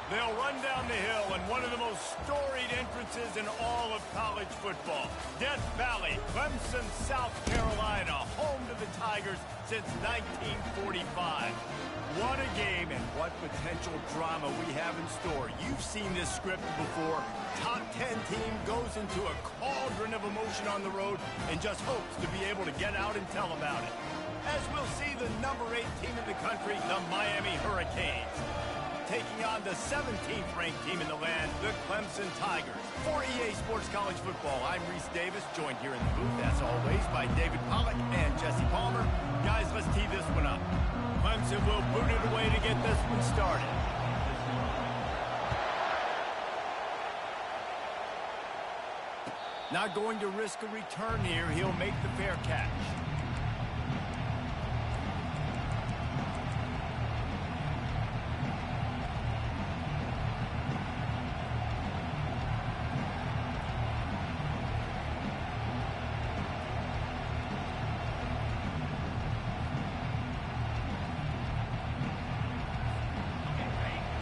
They'll run down the hill in one of the most storied entrances in all of college football. Death Valley, Clemson, South Carolina, home to the Tigers since 1945. What a game and what potential drama we have in store. You've seen this script before. Top 10 team goes into a cauldron of emotion on the road and just hopes to be able to get out and tell about it. As we'll see the number 8 team in the country, the Miami Hurricanes, taking on the 17th ranked team in the land, the Clemson Tigers. For EA Sports College Football, I'm Reese Davis, joined here in the booth, as always, by David Pollack and Jesse Palmer. Guys, let's tee this one up. Clemson will boot it away to get this one started. Not going to risk a return here. He'll make the fair catch.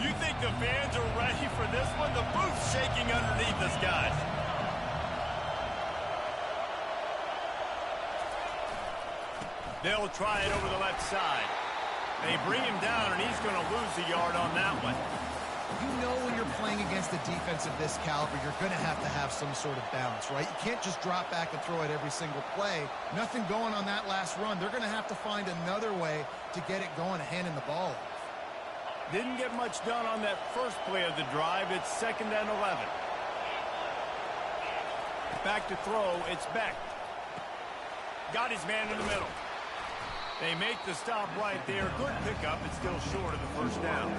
You think the fans are ready for this one? The booth's shaking underneath us, guys. They'll try it over the left side. They bring him down, and he's going to lose a yard on that one. You know when you're playing against a defense of this caliber, you're going to have some sort of balance, right? You can't just drop back and throw it every single play. Nothing going on that last run. They're going to have to find another way to get it going and handing the ball off. Didn't get much done on that first play of the drive. It's 2nd and 11. Back to throw. It's Beck. Got his man in the middle. They make the stop right there. Good pickup. It's still short of the first down.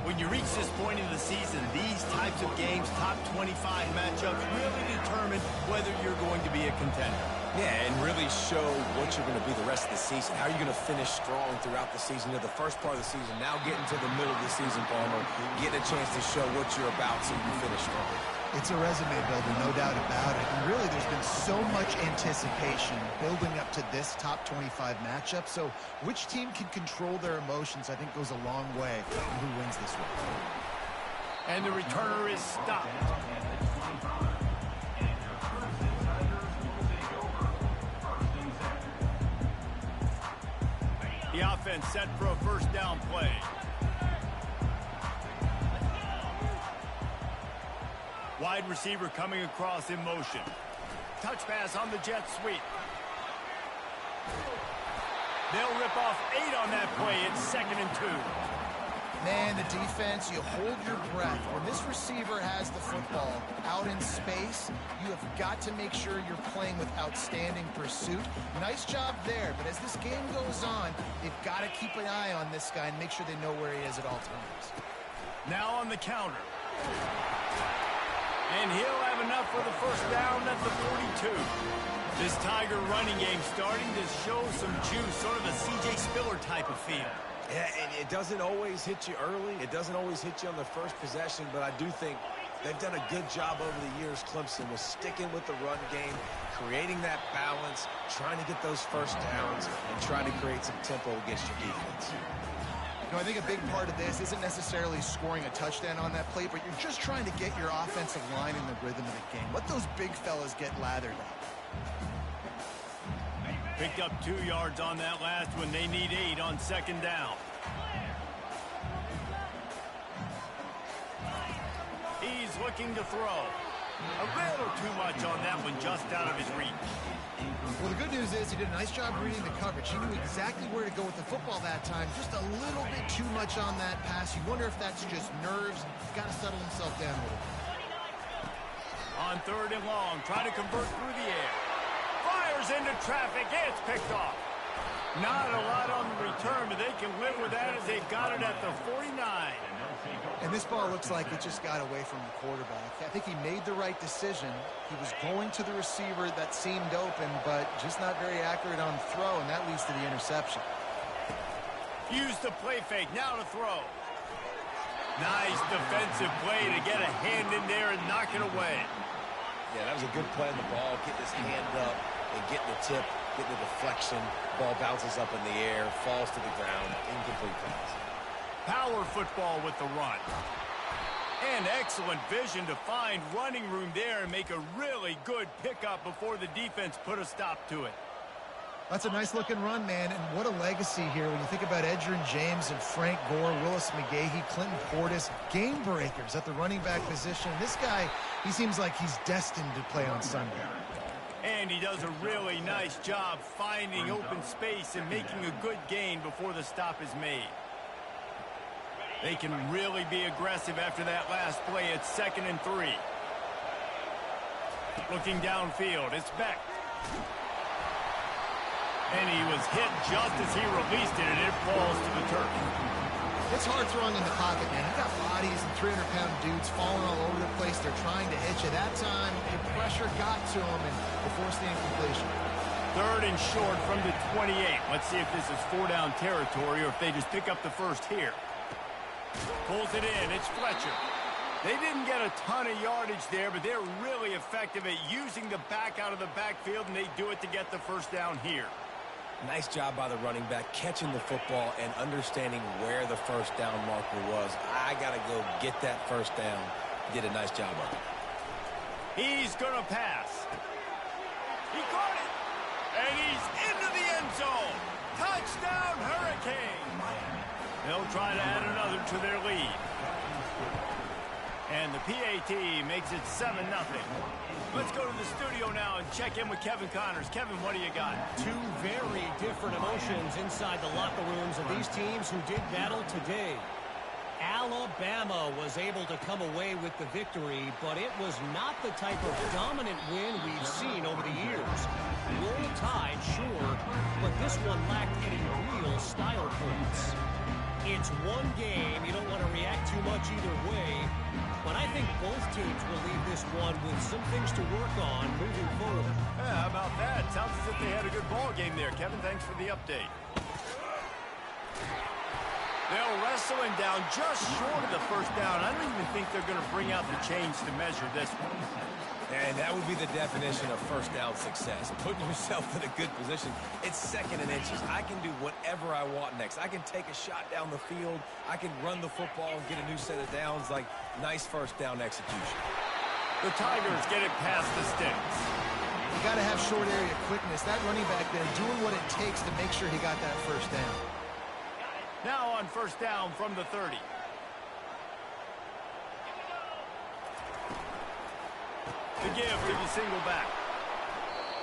When you reach this point in the season, these types of games, top 25 matchups, really determine whether you're going to be a contender. Yeah, and really show what you're going to be the rest of the season. How are you going to finish strong throughout the season? You know, the first part of the season, now getting to the middle of the season, Palmer, getting a chance to show what you're about so you can finish strong. It's a resume builder, no doubt about it. And really, there's been so much anticipation building up to this top 25 matchup. So which team can control their emotions, I think, goes a long way in who wins this one. And the returner is stopped. The offense set for a first down play. Wide receiver coming across in motion. Touch pass on the jet sweep. They'll rip off 8 on that play. It's 2nd and 2. Man, the defense, you hold your breath. When this receiver has the football out in space, you have got to make sure you're playing with outstanding pursuit. Nice job there, but as this game goes on, they've got to keep an eye on this guy and make sure they know where he is at all times. Now on the counter. And he'll have enough for the first down at the 42. This Tiger running game starting to show some juice, sort of a C.J. Spiller type of feel. Yeah, and it doesn't always hit you early. It doesn't always hit you on the first possession, but I do think they've done a good job over the years, Clemson, with sticking with the run game, creating that balance, trying to get those first downs, and trying to create some tempo against your defense. You know, I think a big part of this isn't necessarily scoring a touchdown on that play, but you're just trying to get your offensive line in the rhythm of the game. Let those big fellas get lathered up. Picked up 2 yards on that last one. They need 8 on 2nd down. He's looking to throw. A little too much on that one, just out of his reach. Well, the good news is he did a nice job reading the coverage. He knew exactly where to go with the football that time. Just a little bit too much on that pass. You wonder if that's just nerves. He's got to settle himself down a little bit. On 3rd and long, trying to convert through the air. Fires into traffic. It's picked off. Not a lot on the return, but they can live with that as they've got it at the 49. And this ball looks like it just got away from the quarterback. I think he made the right decision. He was going to the receiver that seemed open, but just not very accurate on the throw, and that leads to the interception. Use the play fake. Now to throw. Nice defensive play to get a hand in there and knock it away. Yeah, that was a good play on the ball, getting his hand up and getting the tip, getting the deflection. Ball bounces up in the air, falls to the ground, incomplete pass. Power football with the run. And excellent vision to find running room there and make a really good pickup before the defense put a stop to it. That's a nice-looking run, man, and what a legacy here when you think about Edgerrin James and Frank Gore, Willis McGahee, Clinton Portis, game breakers at the running back position. This guy, he seems like he's destined to play on Sunday. And he does a really nice job finding open space and making a good gain before the stop is made. They can really be aggressive after that last play. It's 2nd and 3. Looking downfield, it's Beck. And he was hit just as he released it, and it falls to the turf. It's hard throwing in the pocket, man. You got bodies and 300-pound dudes falling all over the place. They're trying to hit you. That time, the pressure got to him, and they forced the incompletion. 3rd and short from the 28. Let's see if this is 4-down territory or if they just pick up the first here. Pulls it in. It's Fletcher. They didn't get a ton of yardage there, but they're really effective at using the back out of the backfield, and they do it to get the first down here. Nice job by the running back, catching the football and understanding where the first down marker was. I got to go get that first down. He did a nice job of it. He's going to pass. He caught it. And he's into the end zone. Touchdown, Hurricane. They'll try to add another to their lead. And the PAT makes it 7-0. Let's go to the studio now and check in with Kevin Connors. Kevin, what do you got? Two very different emotions inside the locker rooms of these teams who did battle today. Alabama was able to come away with the victory, but it was not the type of dominant win we've seen over the years. Roll Tide, sure, but this one lacked any real style points. It's one game. You don't want to react too much either way. But I think both teams will leave this one with some things to work on moving forward. Yeah, how about that? Sounds as if they had a good ball game there. Kevin, thanks for the update. They'll wrestle him down just short of the first down. I don't even think they're going to bring out the chains to measure this one. And that would be the definition of first down success. Putting yourself in a good position. It's 2nd and inches. I can do whatever I want next. I can take a shot down the field. I can run the football and get a new set of downs. Like, nice first down execution. The Tigers get it past the sticks. You got to have short area quickness. That running back there doing what it takes to make sure he got that first down. Now on first down from the 30. The give to the single back.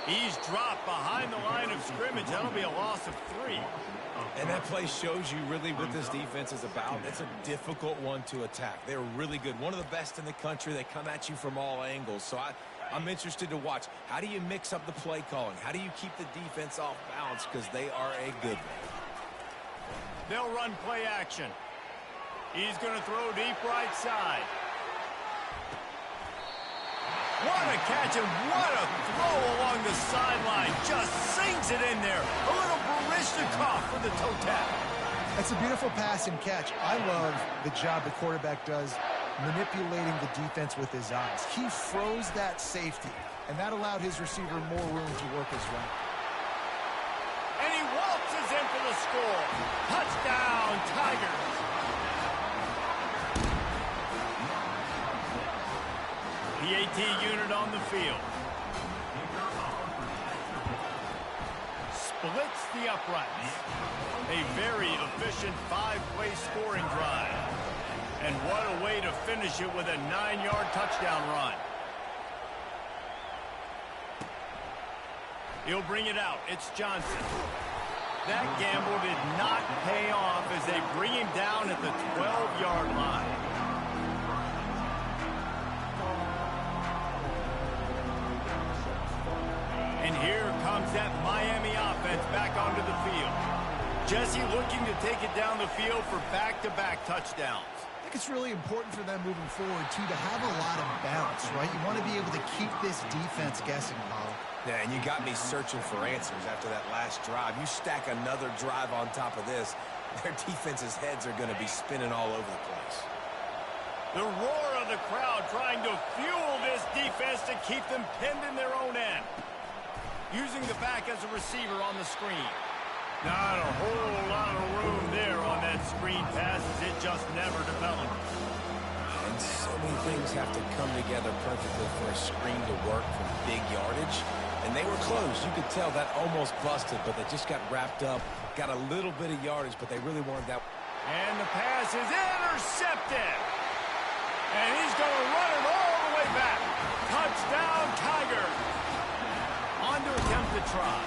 He's dropped behind the line of scrimmage. That'll be a loss of 3. And that play shows you really what this defense is about. It's a difficult one to attack. They're really good. One of the best in the country. They come at you from all angles. So I'm interested to watch. How do you mix up the play calling? How do you keep the defense off balance? Because they are a good one. They'll run play action. He's going to throw deep right side. What a catch and what a throw along the sideline. Just sinks it in there. A little Barishnikov for the toe tap. That's a beautiful pass and catch. I love the job the quarterback does manipulating the defense with his eyes. He froze that safety, and that allowed his receiver more room to work his route. And he waltzes in for the score. Touchdown, Tigers. PAT unit on the field. Splits the uprights. A very efficient 5-play scoring drive. And what a way to finish it with a 9-yard touchdown run. He'll bring it out. It's Johnson. That gamble did not pay off as they bring him down at the 12-yard line. And here comes that Miami offense back onto the field. Jesse looking to take it down the field for back-to-back touchdowns. I think it's really important for them moving forward, too, to have a lot of balance, right? You want to be able to keep this defense guessing, Paul. Yeah, and you got me searching for answers after that last drive. You stack another drive on top of this, their defense's heads are going to be spinning all over the place. The roar of the crowd trying to fuel this defense to keep them pinned in their own end. Using the back as a receiver on the screen. Not a whole lot of room there on that screen pass as it just never developed. And so many things have to come together perfectly for a screen to work from big yardage. And they were close. You could tell that almost busted, but they just got wrapped up, got a little bit of yardage, but they really wanted that. And the pass is intercepted. And he's going to run it all the way back. Touchdown, Tigers. On to attempt the try.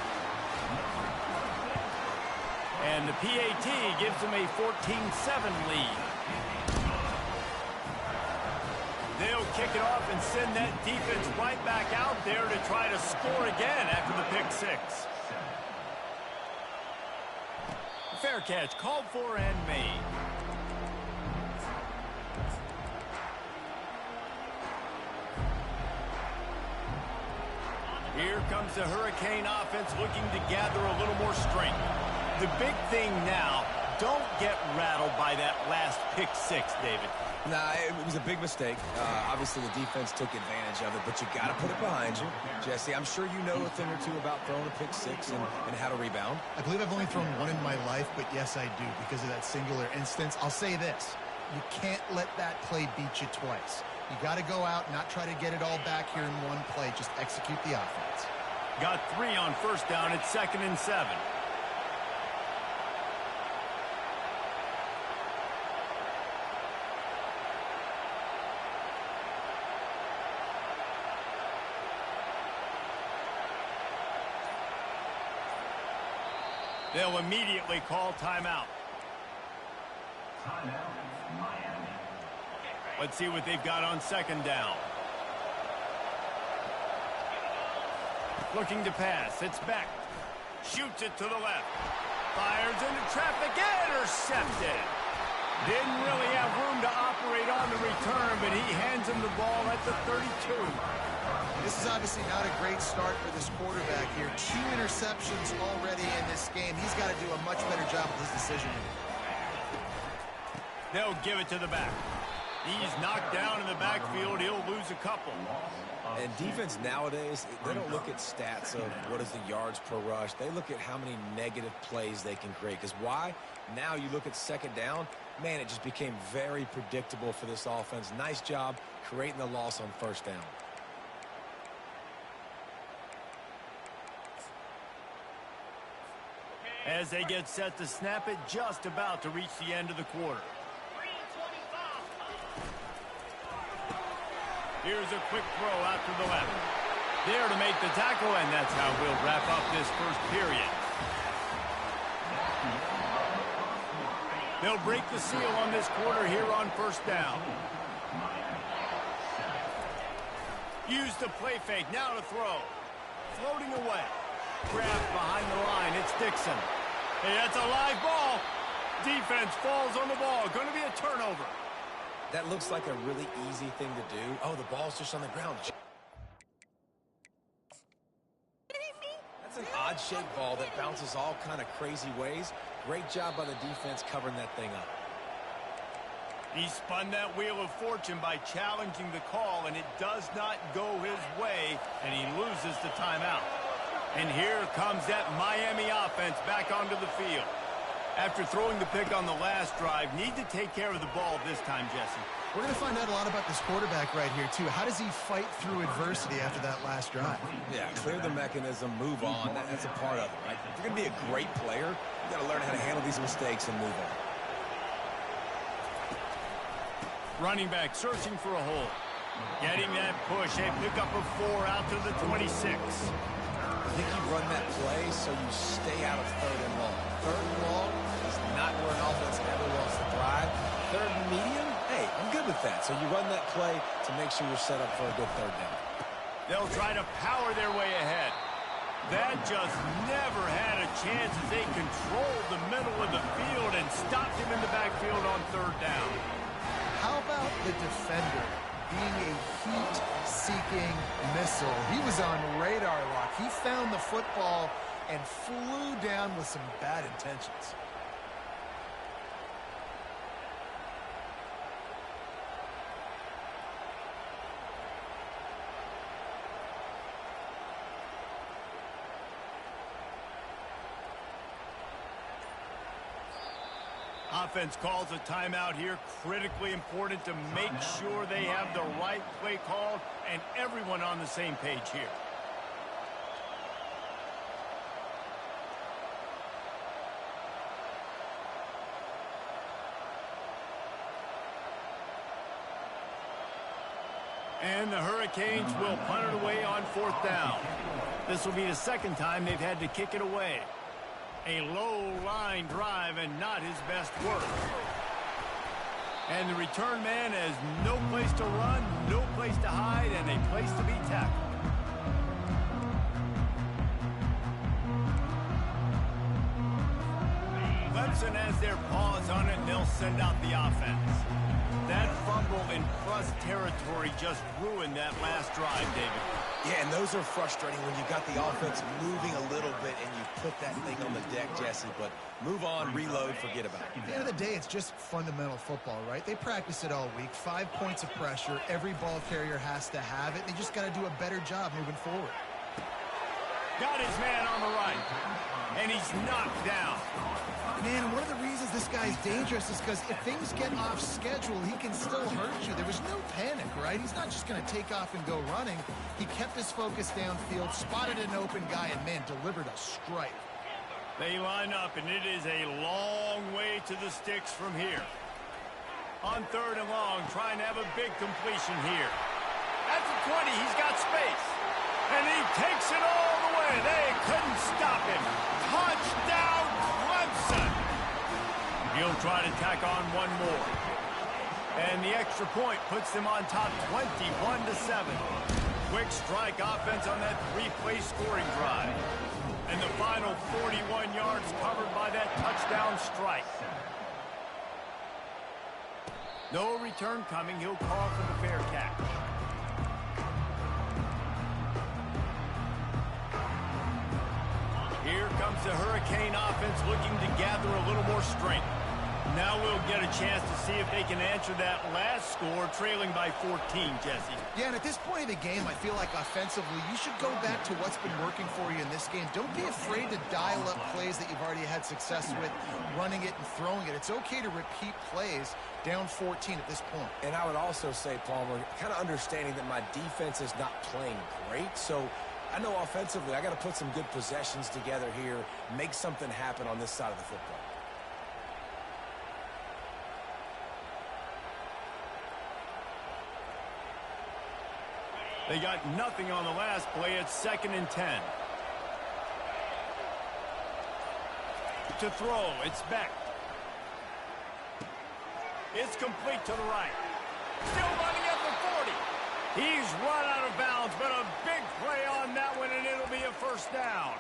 And the PAT gives them a 14-7 lead. They'll kick it off and send that defense right back out there to try to score again after the pick six. Fair catch, called for and made. Here comes the Hurricane offense looking to gather a little more strength. The big thing now, don't get rattled by that last pick six, David. Nah, it was a big mistake. Obviously, the defense took advantage of it, but you got to put it behind you. Jesse, I'm sure you know a thing or two about throwing a pick six and how to rebound. I believe I've only thrown one in my life, but yes, I do, because of that singular instance. I'll say this. You can't let that play beat you twice. You got to go out, not try to get it all back here in one play. Just execute the offense. Got 3 on first down at 2nd and 7. They'll immediately call timeout. Let's see what they've got on 2nd down. Looking to pass. It's back. Shoots it to the left. Fires into traffic. Intercepted. Didn't really have room to operate on the return, but he hands him the ball at the 32. This is obviously not a great start for this quarterback here. 2 interceptions already in this game. He's got to do a much better job with his decision-making. They'll give it to the back. He's knocked down in the backfield. He'll lose a couple. And defense nowadays, they don't look at stats of what is the yards per rush. They look at how many negative plays they can create. Because why? Now you look at 2nd down, man, it just became very predictable for this offense. Nice job creating the loss on 1st down. As they get set to snap it, just about to reach the end of the quarter. Here's a quick throw out to the left. There to make the tackle, and that's how we'll wrap up this first period. They'll break the seal on this quarter here on 1st down. Use the play fake, now to throw. Floating away. Grabbed behind the line, it's Dixon. Hey, that's a live ball. Defense falls on the ball. Going to be a turnover. That looks like a really easy thing to do. Oh, the ball's just on the ground. That's an odd-shaped ball that bounces all kind of crazy ways. Great job by the defense covering that thing up. He spun that wheel of fortune by challenging the call, and it does not go his way, and he loses the timeout. And here comes that Miami offense back onto the field. After throwing the pick on the last drive, need to take care of the ball this time, Jesse. We're going to find out a lot about this quarterback right here, too. How does he fight through adversity after that last drive? Yeah, clear the mechanism, move on. That's a part of it, right? If you're going to be a great player, you got to learn how to handle these mistakes and move on. Running back searching for a hole. Getting that push. A pickup of 4 out to the 26. I think you run that play so you stay out of 3rd and long. 3rd and long is not where an offense ever wants to thrive. 3rd and medium, hey, I'm good with that. So you run that play to make sure you're set up for a good 3rd down. They'll try to power their way ahead. That just never had a chance as they controlled the middle of the field and stopped him in the backfield on 3rd down. How about the defender being a heat-seeking missile? He was on radar lock. He found the football and flew down with some bad intentions. Offense calls a timeout here. Critically important to make sure they have the right play called and everyone on the same page here. And the Hurricanes will punt it away on 4th down. This will be the second time they've had to kick it away. A low line drive and not his best work. And the return man has no place to run, no place to hide, and a place to be tackled. Clemson has their paws on it, and they'll send out the offense. That fumble in Crust territory just ruined that last drive, David. Yeah, and those are frustrating when you got the offense moving a little bit and you put that thing on the deck, Jesse. But move on, reload, forget about it. At the end of the day, it's just fundamental football, right? They practice it all week. 5 points of pressure. Every ball carrier has to have it. They just got to do a better job moving forward. Got his man on the right. And he's knocked down. Man, one of the reasons this guy's dangerous is because if things get off schedule, he can still hurt you. There was no panic, right? He's not just going to take off and go running. He kept his focus downfield, spotted an open guy, and, man, delivered a strike. They line up, and it is a long way to the sticks from here. On 3rd and long, trying to have a big completion here. At the 20, he's got space. And he takes it all the way. They couldn't stop him. Touchdown, Clemson. He'll try to tack on one more. And the extra point puts them on top 21-7. Quick strike offense on that 3-play scoring drive. And the final 41 yards covered by that touchdown strike. No return coming. He'll call for the fair catch. Here comes the Hurricane offense looking to gather a little more strength. Now we'll get a chance to see if they can answer that last score, trailing by 14, Jesse. Yeah, and at this point of the game, I feel like offensively, you should go back to what's been working for you in this game. Don't be afraid to dial up plays that you've already had success with, running it and throwing it. It's okay to repeat plays down 14 at this point. And I would also say, Palmer, kind of understanding that my defense is not playing great, so I know offensively I got to put some good possessions together here, make something happen on this side of the football. They got nothing on the last play. It's 2nd and 10. To throw, it's Beck. It's complete to the right. Still running at the 40. He's run out of bounds, but a big play on that one, and it'll be a 1st down.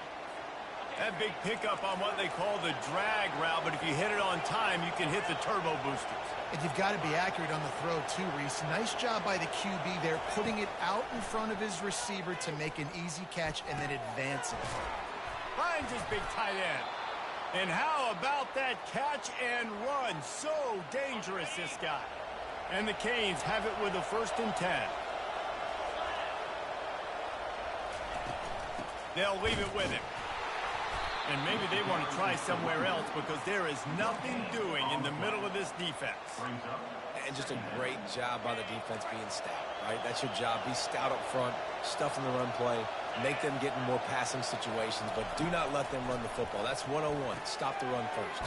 That big pickup on what they call the drag route, but if you hit it on time, you can hit the turbo boosters. And you've got to be accurate on the throw, too, Reese. Nice job by the QB there, putting it out in front of his receiver to make an easy catch and then advancing. Finds his big tight end. And how about that catch and run? So dangerous, this guy. And the Canes have it with a 1st and 10. They'll leave it with him. And maybe they want to try somewhere else because there is nothing doing in the middle of this defense. And just a great job by the defense being stout, right? That's your job. Be stout up front, stuff in the run play, make them get in more passing situations, but do not let them run the football. That's 101. Stop the run first.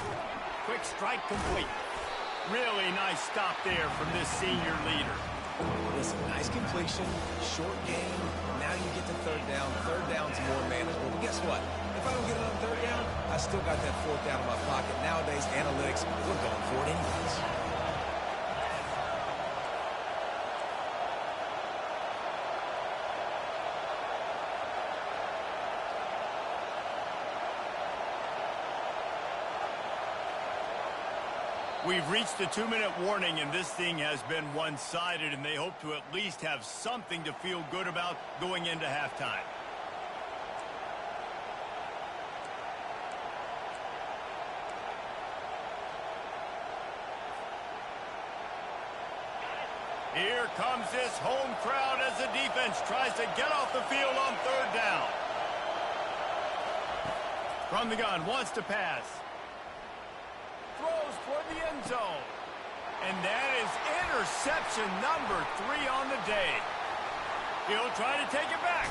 Quick strike complete. Really nice stop there from this senior leader. Listen, nice completion, short game. Now you get to 3rd down. 3rd down's more manageable. But guess what? If I don't get it on 3rd down, I still got that 4th down in my pocket. Nowadays, analytics, we're going for it anyways. We've reached the 2-minute warning, and this thing has been one-sided, and they hope to at least have something to feel good about going into halftime. Here comes this home crowd as the defense tries to get off the field on 3rd down. From the gun, wants to pass. throws toward the end zone. And that is interception number 3 on the day. He'll try to take it back.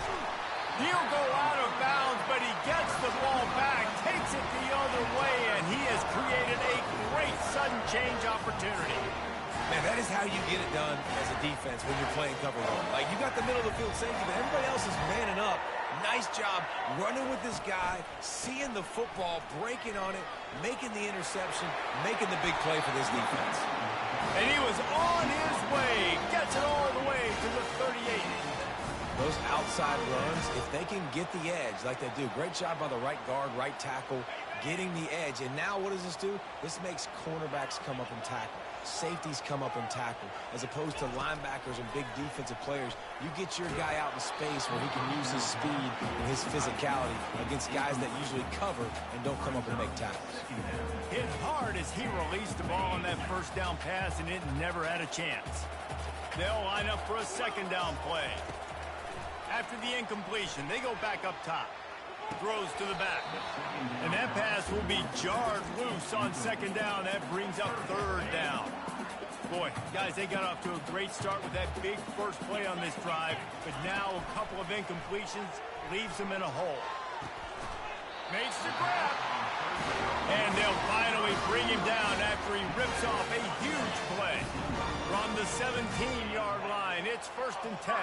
He'll go out of bounds, but he gets the ball back, takes it the other way, and he has created a great sudden change opportunity. Man, that is how you get it done as a defense when you're playing cover one. Like, you got the middle of the field safety, but everybody else is manning up. Nice job running with this guy, seeing the football, breaking on it, making the interception, making the big play for this defense. And he was on his way, gets it all the way to the 38. Those outside runs, if they can get the edge like they do, great job by the right guard, right tackle, getting the edge. And now what does this do? This makes cornerbacks come up and tackle. Safeties come up and tackle. As opposed to linebackers and big defensive players, you get your guy out in space where he can use his speed and his physicality against guys that usually cover and don't come up and make tackles. Hit hard as he released the ball on that first down pass, and it never had a chance. They'll line up for a second down play. After the incompletion, they go back up top. Throws to the back. And that pass will be jarred loose on second down. That brings up third down. Boy, guys, they got off to a great start with that big first play on this drive. But now a couple of incompletions leaves them in a hole. Makes the grab. And they'll finally bring him down after he rips off a huge play. From the 17-yard line, it's 1st and 10.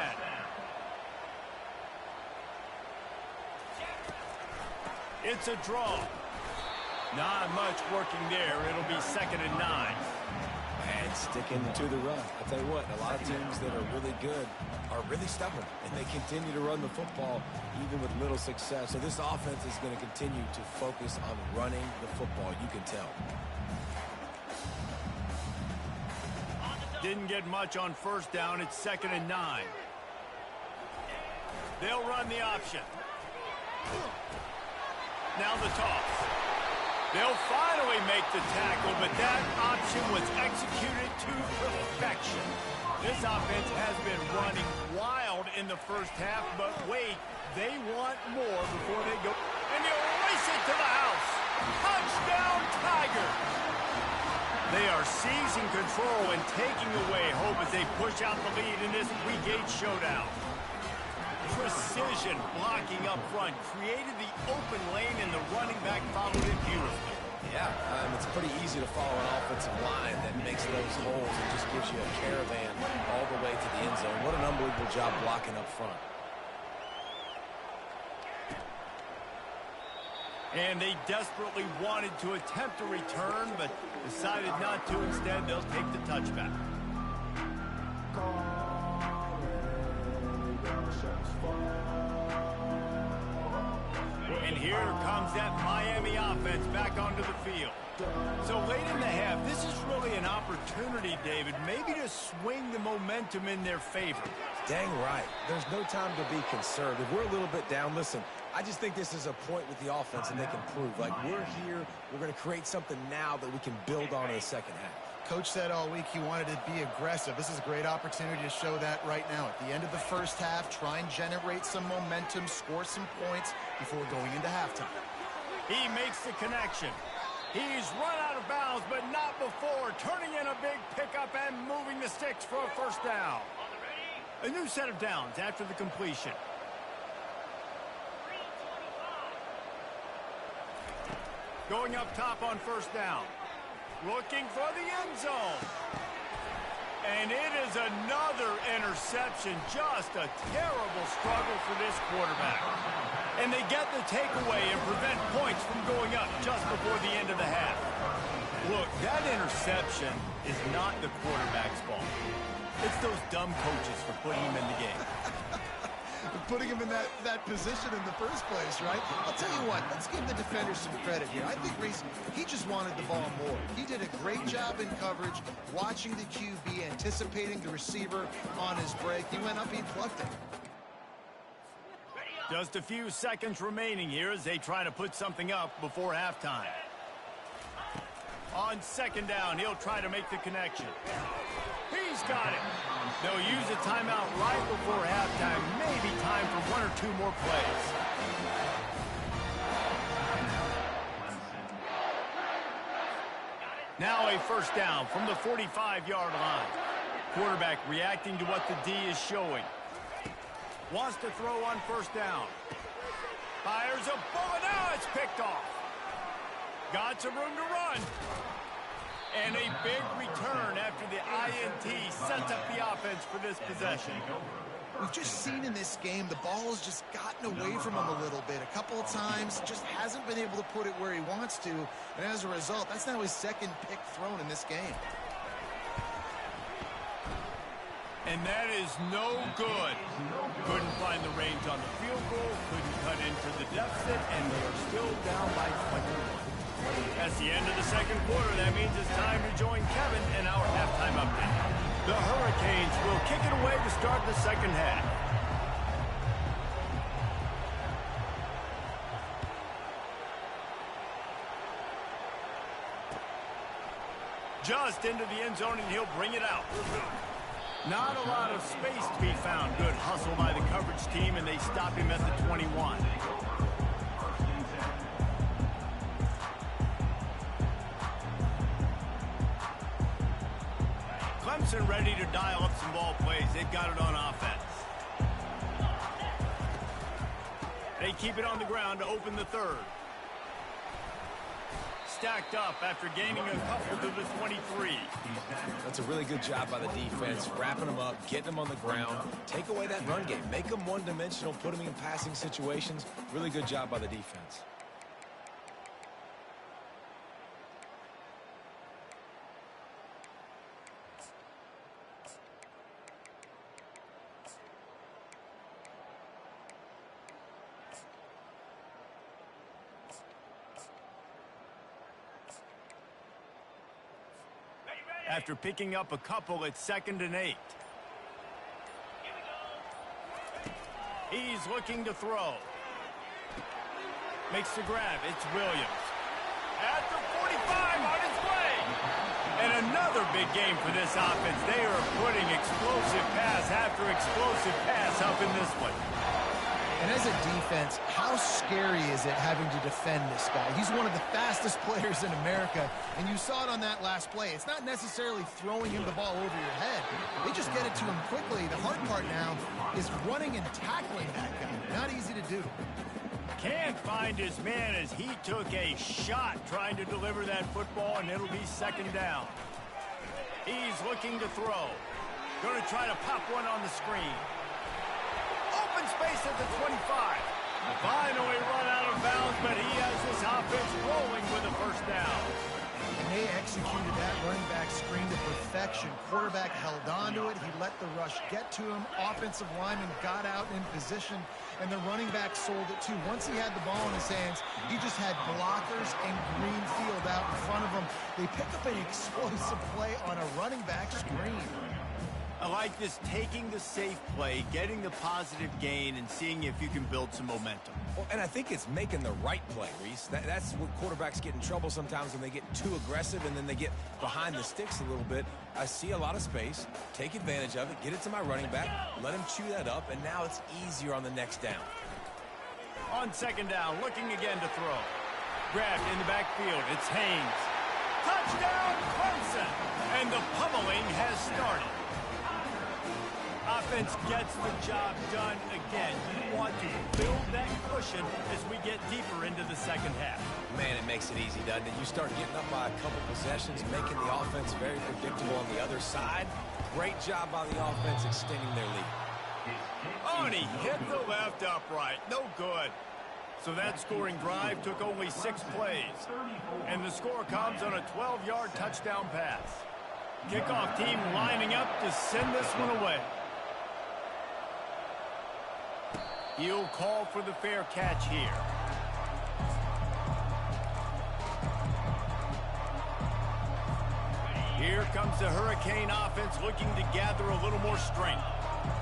It's a draw. Not much working there. It'll be 2nd and 9. And sticking to the run. I'll tell you what, a lot of teams that are really good are really stubborn, and they continue to run the football even with little success. So this offense is going to continue to focus on running the football. You can tell. Didn't get much on 1st down. It's 2nd and 9. They'll run the option. Now the toss. They'll finally make the tackle, but that option was executed to perfection. This offense has been running wild in the first half, but wait, they want more before they go. And they'll race it to the house. Touchdown, Tigers! They are seizing control and taking away hope as they push out the lead in this week 8 showdown. Precision blocking up front created the open lane, and the running back followed it beautifully. Yeah, it's pretty easy to follow an offensive line that makes those holes and just gives you a caravan all the way to the end zone. What an unbelievable job blocking up front. And they desperately wanted to attempt a return, but decided not to. Instead, they'll take the touchback. And here comes that Miami offense back onto the field. So late in the half, this is really an opportunity, David, maybe to swing the momentum in their favor. Dang right. There's no time to be conservative. We're a little bit down. Listen, I just think this is a point with the offense, and they can prove. Like, we're here. We're going to create something now that we can build on in the second half. Coach said all week he wanted to be aggressive. This is a great opportunity to show that right now. At the end of the first half, try and generate some momentum, score some points before going into halftime. He makes the connection. He's run out of bounds, but not before turning in a big pickup and moving the sticks for a 1st down. A new set of downs after the completion. Going up top on 1st down. Looking for the end zone. And it is another interception. Just a terrible struggle for this quarterback. And they get the takeaway and prevent points from going up just before the end of the half. Look, that interception is not the quarterback's fault. It's those dumb coaches for putting him in the game. Putting him in that position in the first place, right? I'll tell you what, let's give the defenders some credit here. I think Reese, he just wanted the ball more. He did a great job in coverage, watching the QB, anticipating the receiver on his break. He went up, he plucked it. Just a few seconds remaining here as they try to put something up before halftime. On 2nd down, he'll try to make the connection. He's got it. They'll use a timeout right before halftime. Maybe time for 1 or 2 more plays. Now a first down from the 45-yard line. Quarterback reacting to what the D is showing. Wants to throw on first down. Fires a bullet. Now it's picked off. Got some room to run. And a big return after the INT sets up the offense for this possession. We've just seen in this game the ball has just gotten away from him a little bit. A couple of times, just hasn't been able to put it where he wants to. And as a result, that's now his second pick thrown in this game. And that is no good. Couldn't find the range on the field goal, couldn't cut into the deficit, and they are still down by 21. That's the end of the second quarter. That means it's time to join Kevin in our halftime update. The Hurricanes will kick it away to start the second half. Just into the end zone, and he'll bring it out. Not a lot of space to be found. Good hustle by the coverage team, and they stop him at the 21. Clemson ready to dial up some ball plays. They've got it on offense. They keep it on the ground to open the third. Stacked up after gaining a couple to the 23. That's a really good job by the defense, wrapping them up, getting them on the ground, take away that run game, make them one-dimensional, put them in passing situations. Really good job by the defense. After picking up a couple, it's 2nd and 8. He's looking to throw. Makes the grab. It's Williams. At the 45, on his way. And another big game for this offense. They are putting explosive pass after explosive pass up in this one. And as a defense, how scary is it having to defend this guy? He's one of the fastest players in America, and you saw it on that last play. It's not necessarily throwing him the ball over your head. They just get it to him quickly. The hard part now is running and tackling that guy. Not easy to do. Can't find his man as he took a shot trying to deliver that football, and it'll be 2nd down. He's looking to throw. Going to try to pop one on the screen. Open space at the 25. Finally run out of bounds, but he has this offense rolling with a first down. And they executed that running back screen to perfection. Quarterback held on to it. He let the rush get to him. Offensive lineman got out in position, and the running back sold it too. Once he had the ball in his hands, he just had blockers and green field out in front of him. They pick up an explosive play on a running back screen. I like this, taking the safe play, getting the positive gain, and seeing if you can build some momentum. Well, and I think it's making the right play, Reese. That's where quarterbacks get in trouble sometimes, when they get too aggressive and then they get behind the sticks a little bit. I see a lot of space, take advantage of it, get it to my running back, let him chew that up, and now it's easier on the next down. On 2nd down, looking again to throw. Grabbed in the backfield, it's Haynes. Touchdown, Clemson! And the pummeling has started. Offense gets the job done again. You want to build that cushion as we get deeper into the second half. Man, it makes it easy, doesn't it? You start getting up by a couple possessions, making the offense very predictable on the other side. Great job by the offense extending their lead. Oh, and he hit the left upright. No good. So that scoring drive took only 6 plays. And the score comes on a 12-yard touchdown pass. Kickoff team lining up to send this one away. He'll call for the fair catch here. Here comes the Hurricane offense looking to gather a little more strength.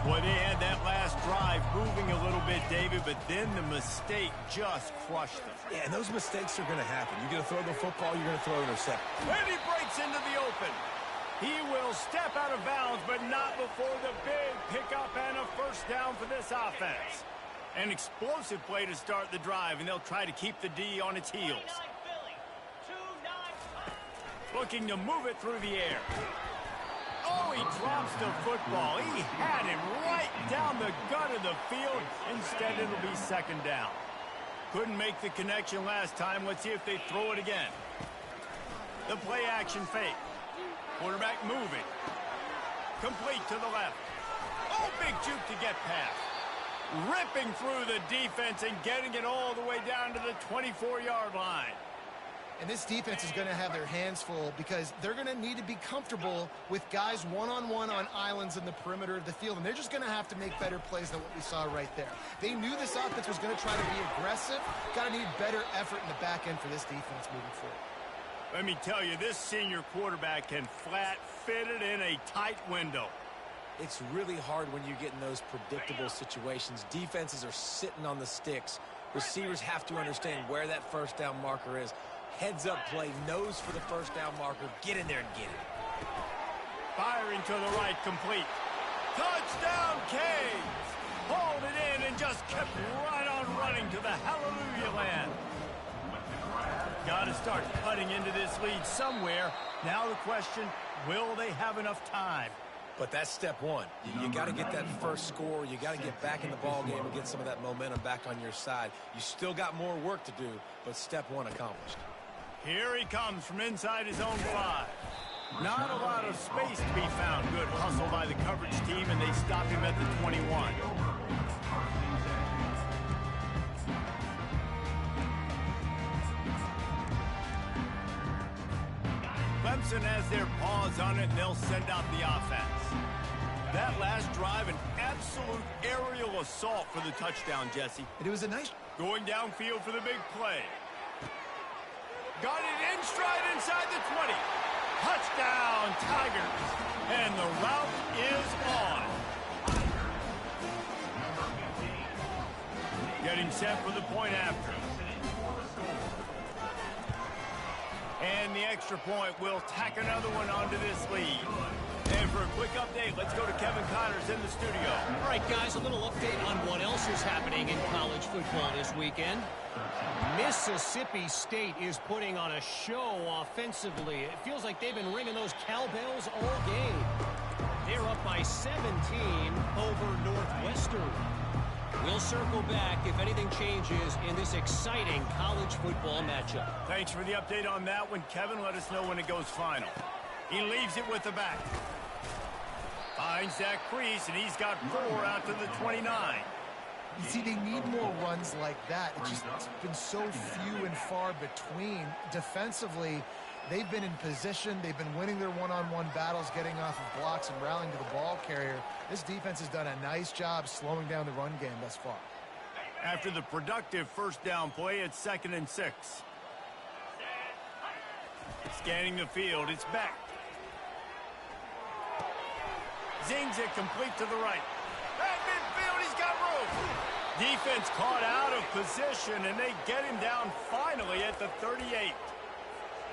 Boy, they had that last drive moving a little bit, David, but then the mistake just crushed them. Yeah, and those mistakes are going to happen. You're going to throw the football, you're going to throw an interception. And he breaks into the open. He will step out of bounds, but not before the big pickup and a first down for this offense. An explosive play to start the drive, and they'll try to keep the D on its heels. looking to move it through the air. Oh, he drops the football. He had him right down the gut of the field. Instead, it'll be second down. Couldn't make the connection last time. Let's see if they throw it again. The play action fake. Quarterback moving. Complete to the left. Oh, big juke to get past. Ripping through the defense and getting it all the way down to the 24-yard line. And this defense is going to have their hands full because they're going to need to be comfortable with guys one-on-one on islands in the perimeter of the field. And they're just going to have to make better plays than what we saw right there. They knew this offense was going to try to be aggressive. Got to need better effort in the back end for this defense moving forward. Let me tell you, this senior quarterback can flat fit it in a tight window. It's really hard when you get in those predictable situations. Defenses are sitting on the sticks. Receivers have to understand where that first down marker is. Heads up play, nose for the first down marker. Get in there and get it. Firing to the right, complete. Touchdown, Canes! Hauled it in and just kept right on running to the hallelujah land. Got to start cutting into this lead somewhere. Now the question, will they have enough time? But that's step one. You got to get that first score. You got to get back in the ball game and get some of that momentum back on your side. You still got more work to do, but step one accomplished. Here he comes from inside his own 5. Not a lot of space to be found. Good hustle by the coverage team, and they stop him at the 21. Clemson has their paws on it, and they'll send out the offense. That last drive, an absolute aerial assault for the touchdown, Jesse. It was a nice... Going downfield for the big play. Got it in stride inside the 20. Touchdown, Tigers. And the route is on. Getting set for the point after. And the extra point will tack another one onto this lead. And for a quick update, let's go to Kevin Connors in the studio. All right, guys, a little update on what else is happening in college football this weekend. Mississippi State is putting on a show offensively. It feels like they've been ringing those cowbells all game. They're up by 17 over Northwestern. We'll circle back if anything changes in this exciting college football matchup. Thanks for the update on that one, Kevin. Let us know when it goes final. He leaves it with the back. Finds that crease, and he's got 4 out to the 29. You see, they need more runs like that. It's been so few and far between. Defensively, they've been in position. They've been winning their one-on-one battles, getting off of blocks and rallying to the ball carrier. This defense has done a nice job slowing down the run game thus far. After the productive first down play, it's 2nd and 6. Scanning the field, it's back. Zings it complete to the right. At midfield, he's got room. Defense caught out of position, and they get him down finally at the 38.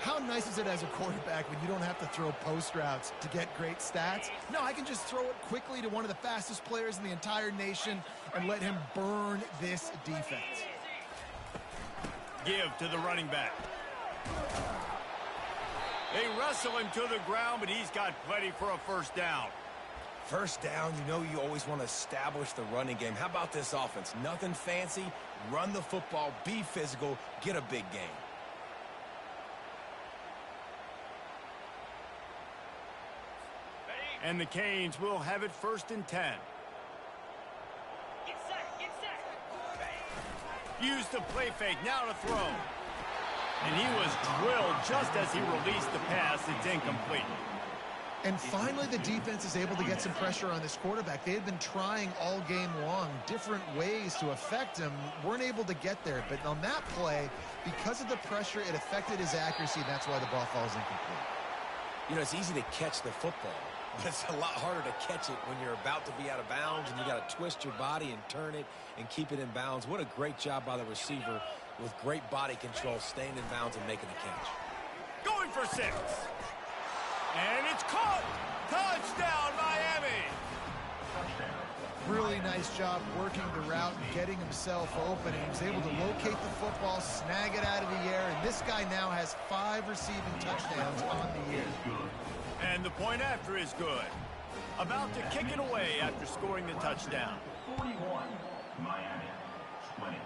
How nice is it as a quarterback when you don't have to throw post routes to get great stats? No, I can just throw it quickly to one of the fastest players in the entire nation and let him burn this defense. Give to the running back. They wrestle him to the ground, but he's got plenty for a first down. First down, you know you always want to establish the running game. How about this offense? Nothing fancy. Run the football, be physical, get a big gain. And the Canes will have it 1st and 10. Get set. Use the play fake, now to throw. And he was drilled just as he released the pass. It's incomplete. And finally, the defense is able to get some pressure on this quarterback. They had been trying all game long different ways to affect him. Weren't able to get there. But on that play, because of the pressure, it affected his accuracy. That's why the ball falls incomplete. You know, it's easy to catch the football, but it's a lot harder to catch it when you're about to be out of bounds and you got to twist your body and turn it and keep it in bounds. What a great job by the receiver with great body control, staying in bounds and making the catch. Going for 6. And it's caught. Touchdown, Miami. Really nice job working the route and getting himself open. And he was able to locate the football, snag it out of the air, and this guy now has 5 receiving touchdowns on the year. And the point after is good. About to kick it away after scoring the touchdown. 41, Miami, 20.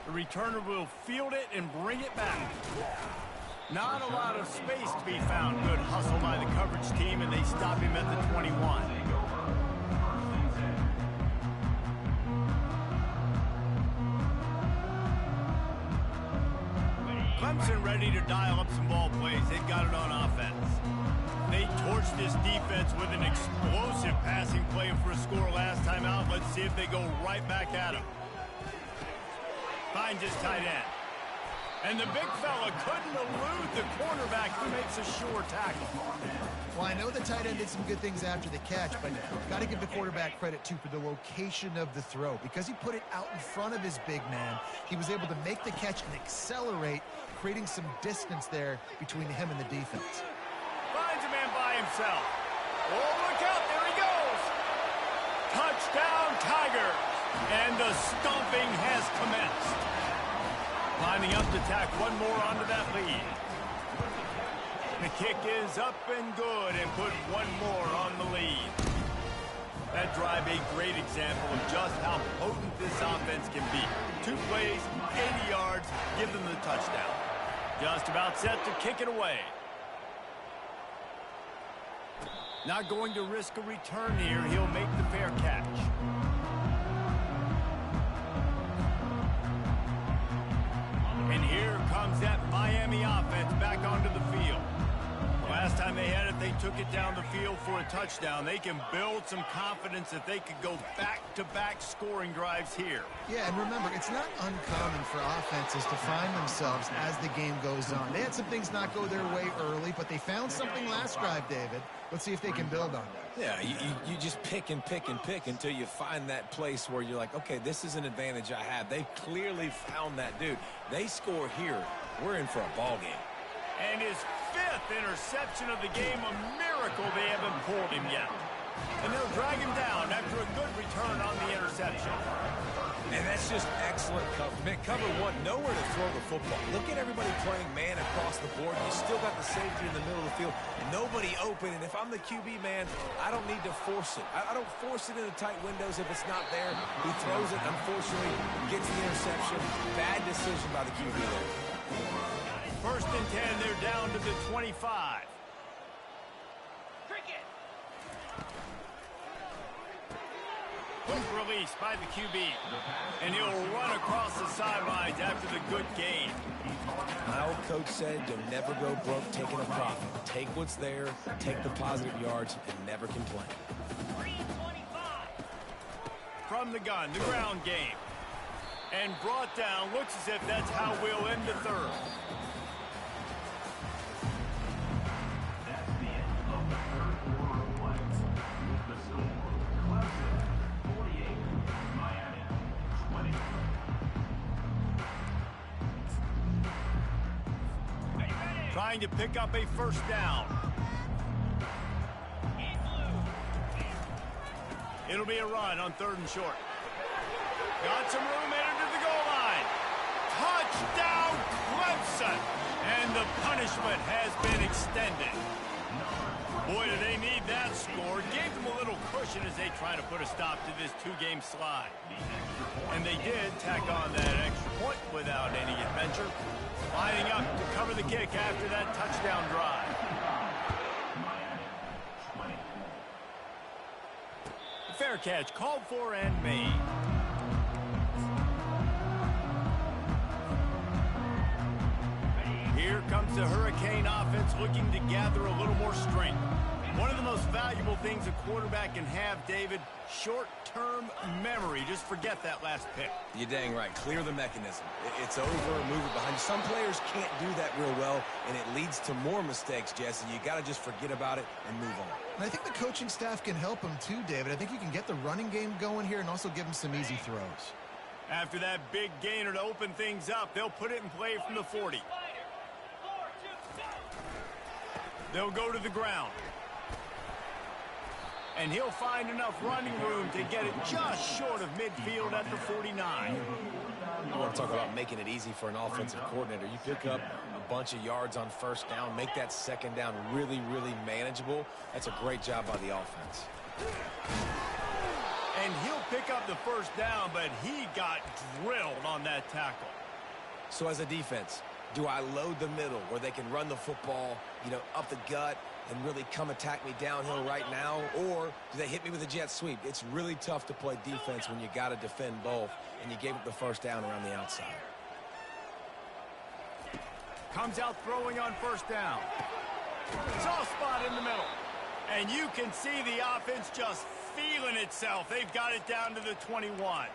The returner will field it and bring it back. Not a lot of space to be found. Good hustle by the coverage team, and they stop him at the 21. Clemson ready to dial up some ball plays. They've got it on offense. They torched this defense with an explosive passing play for a score last time out. Let's see if they go right back at him. Finds his tight end. And the big fella couldn't elude the cornerback who makes a sure tackle. Well, I know the tight end did some good things after the catch, but got to give the quarterback credit, too, for the location of the throw. Because he put it out in front of his big man, he was able to make the catch and accelerate, creating some distance there between him and the defense. Finds a man by himself. Oh, look out, there he goes. Touchdown, Tigers. And the stomping has commenced. Lining up to tack one more onto that lead. The kick is up and good and put one more on the lead. That drive a great example of just how potent this offense can be. 2 plays, 80 yards, give them the touchdown. Just about set to kick it away. Not going to risk a return here. He'll make the fair catch. And here comes that Miami offense back onto the field. Last time they had it, they took it down the field for a touchdown. They can build some confidence that they could go back-to-back scoring drives here. Yeah, and remember, it's not uncommon for offenses to find themselves as the game goes on. They had some things not go their way early, but they found something last drive, David. Let's see if they can build on that. Yeah, you just pick and pick and pick until you find that place where you're like, okay, this is an advantage I have. They clearly found that dude. They score here. We're in for a ball game. And his 5th interception of the game, a miracle they haven't pulled him yet. And they'll drag him down after a good return on the interception. And that's just excellent cover. Man, cover one, nowhere to throw the football. Look at everybody playing man across the board. You still got the safety in the middle of the field. Nobody open. And if I'm the QB, man, I don't need to force it. I don't force it into tight windows if it's not there. He throws it, unfortunately, gets the interception. Bad decision by the QB there. 1st and 10, they're down to the 25. Cricket. Quick release by the QB. And he'll run across the sidelines after the good gain. My old coach said you'll never go broke taking a profit. Take what's there, take the positive yards, and never complain. 325. From the gun, the ground game. And brought down, looks as if that's how we'll end the 3rd. That's the end of the 3rd quarter of play. With the score, Clemson 48, Miami 20. Trying to pick up a 1st down. In blue. It'll be a run on 3rd and short. Got some room headed to the goal line. Touchdown, Clemson! And the punishment has been extended. Boy, do they need that score. Gave them a little cushion as they try to put a stop to this 2-game slide. And they did tack on that extra point without any adventure. Lining up to cover the kick after that touchdown drive. Fair catch called for and made. Here comes the Hurricane offense looking to gather a little more strength. One of the most valuable things a quarterback can have, David, short-term memory. Just forget that last pick. You're dang right. Clear the mechanism. It's over, move it behind you. Some players can't do that real well, and it leads to more mistakes, Jesse. You got to just forget about it and move on. And I think the coaching staff can help him too, David. I think you can get the running game going here and also give him some easy throws. After that big gainer to open things up, they'll put it in play from the 40. They'll go to the ground. And he'll find enough running room to get it just short of midfield at the 49. You want to talk about making it easy for an offensive coordinator. You pick up a bunch of yards on first down, make that second down really, really manageable. That's a great job by the offense. And he'll pick up the first down, but he got drilled on that tackle. So as a defense, do I load the middle where they can run the football, up the gut and really come attack me downhill right now? Or do they hit me with a jet sweep? It's really tough to play defense when you got to defend both, and you gave up the first down around the outside. Comes out throwing on first down. Soft spot in the middle. And you can see the offense just feeling itself. They've got it down to the 21.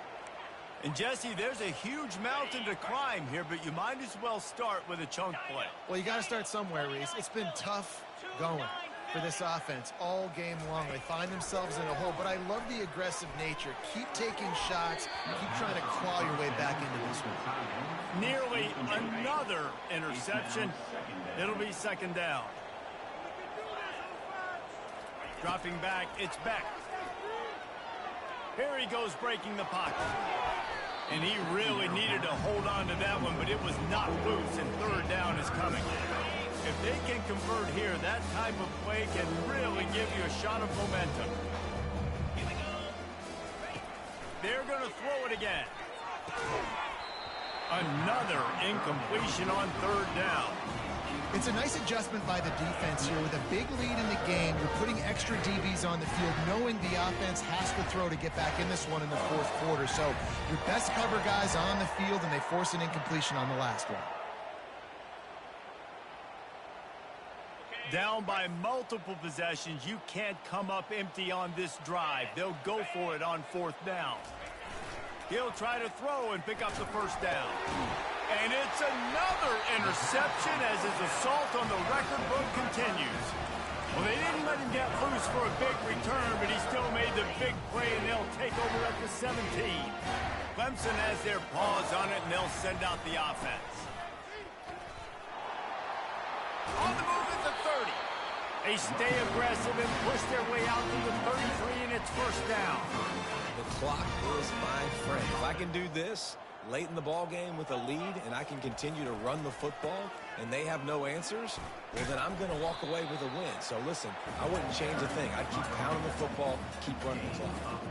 And, Jesse, there's a huge mountain to climb here, but you might as well start with a chunk play. Well, you got to start somewhere, Reese. It's been tough going for this offense all game long. They find themselves in a hole, but I love the aggressive nature. Keep taking shots. Keep trying to claw your way back into this one. Nearly another interception. It'll be second down. Dropping back, it's Beck. Here he goes breaking the pocket. And he really needed to hold on to that one, but it was not loose, and third down is coming. If they can convert here, that type of play can really give you a shot of momentum. They're going to throw it again. Another incompletion on third down. It's a nice adjustment by the defense here. With a big lead in the game, you're putting extra DBs on the field, knowing the offense has to throw to get back in this one in the fourth quarter. So your best cover guys on the field, and they force an incompletion on the last one. Down by multiple possessions, you can't come up empty on this drive. They'll go for it on fourth down. He'll try to throw and pick up the first down. And it's another interception as his assault on the record book continues. Well, they didn't let him get loose for a big return, but he still made the big play, and they'll take over at the 17. Clemson has their paws on it, and they'll send out the offense. On the move at the 30. They stay aggressive and push their way out to the 33, and it's first down. The clock is my friend. If I can do this late in the ball game with a lead, and I can continue to run the football, and they have no answers, well, then I'm going to walk away with a win. So, listen, I wouldn't change a thing. I'd keep pounding the football, keep running the clock.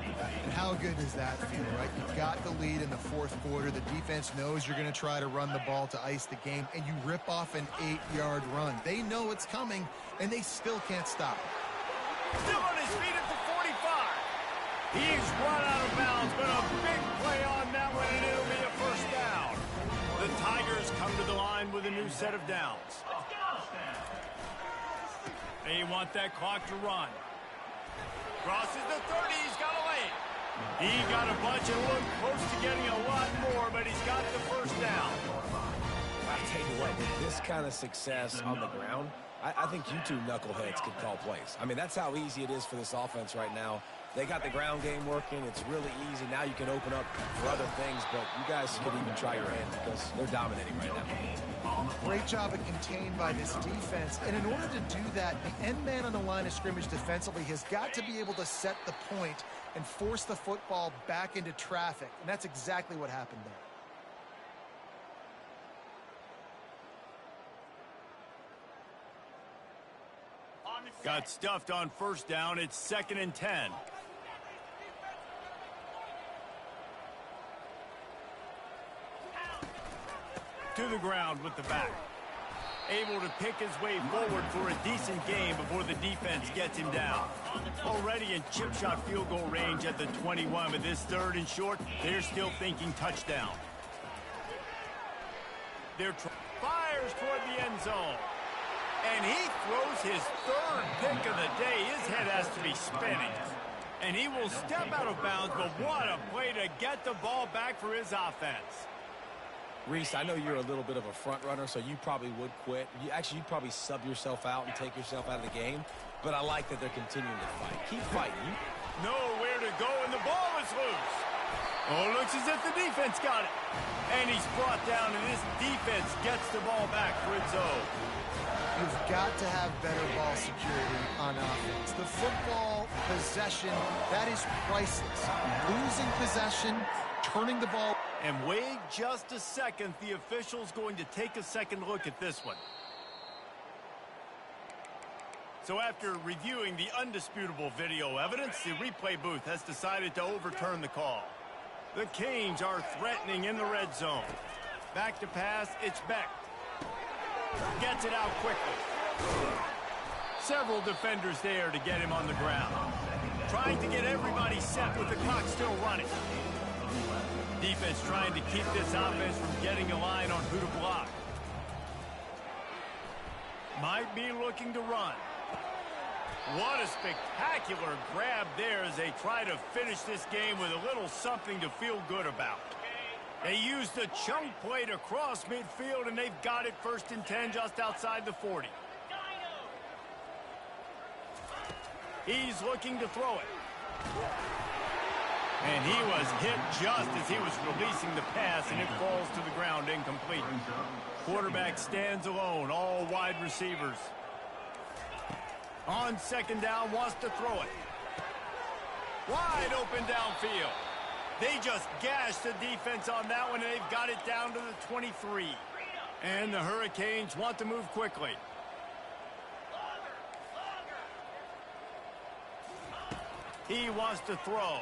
And how good does that feel, right? You've got the lead in the fourth quarter. The defense knows you're going to try to run the ball to ice the game, and you rip off an 8-yard run. They know it's coming, and they still can't stop it. Still on his feet at the 45. He's run out of bounds, but a big play on that one, and it'll be a first down. The Tigers come to the line with a new set of downs. They want that clock to run. Crosses the 30, he's got a lane. He got a bunch and looked close to getting a lot more, but he's got the first down. I'll tell you what, with this kind of success on the ground, I think you two knuckleheads could call plays. I mean, that's how easy it is for this offense right now. They got the ground game working. It's really easy. Now you can open up for other things, but you guys could even try your hand because they're dominating right now. Great job of contained by this defense. And in order to do that, the end man on the line of scrimmage defensively has got to be able to set the point and force the football back into traffic. And that's exactly what happened there. Got stuffed on first down. It's 2nd and 10. To the ground with the back. Able to pick his way forward for a decent game before the defense gets him down. Already in chip shot field goal range at the 21, but this 3rd and short, they're still thinking touchdown. They're fires toward the end zone. And he throws his 3rd pick of the day. His head has to be spinning. And he will step out of bounds, but what a play to get the ball back for his offense. Reese, I know you're a little bit of a front runner, so you probably would quit. You'd probably sub yourself out and take yourself out of the game. But I like that they're continuing to fight. Keep fighting. Nowhere to go, and the ball is loose. Oh, looks as if the defense got it. And he's brought down, and this defense gets the ball back for its own. You've got to have better ball security on offense. The football possession, that is priceless. Losing possession, turning the ball. And wait just a second. The official's going to take a second look at this one. So after reviewing the undisputable video evidence, the replay booth has decided to overturn the call. The Canes are threatening in the red zone. Back to pass, it's Beck. Gets it out quickly. Several defenders there to get him on the ground. Trying to get everybody set with the clock still running. Defense trying to keep this offense from getting a line on who to block. Might be looking to run. What a spectacular grab there as they try to finish this game with a little something to feel good about. They used the chunk play to cross midfield, and they've got it 1st and 10 just outside the 40. He's looking to throw it. And he was hit just as he was releasing the pass, and it falls to the ground incomplete. Quarterback stands alone, all wide receivers. On 2nd down, wants to throw it. Wide open downfield. They just gashed the defense on that one, and they've got it down to the 23. And the Hurricanes want to move quickly. He wants to throw.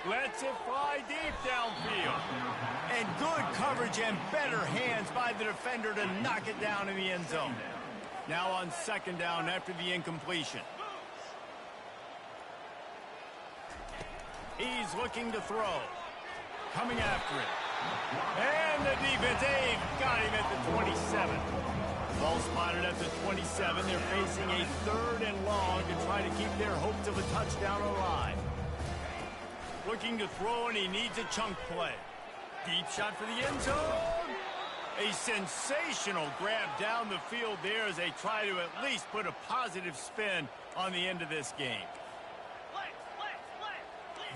Lets it fly deep downfield. And good coverage and better hands by the defender to knock it down in the end zone. Now on 2nd down after the incompletion. He's looking to throw. Coming after it. And the defense, they've got him at the 27. Ball spotted at the 27. They're facing a 3rd and long to try to keep their hopes of a touchdown alive. Looking to throw, and he needs a chunk play. Deep shot for the end zone. A sensational grab down the field there as they try to at least put a positive spin on the end of this game.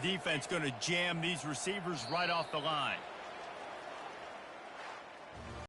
Defense going to jam these receivers right off the line.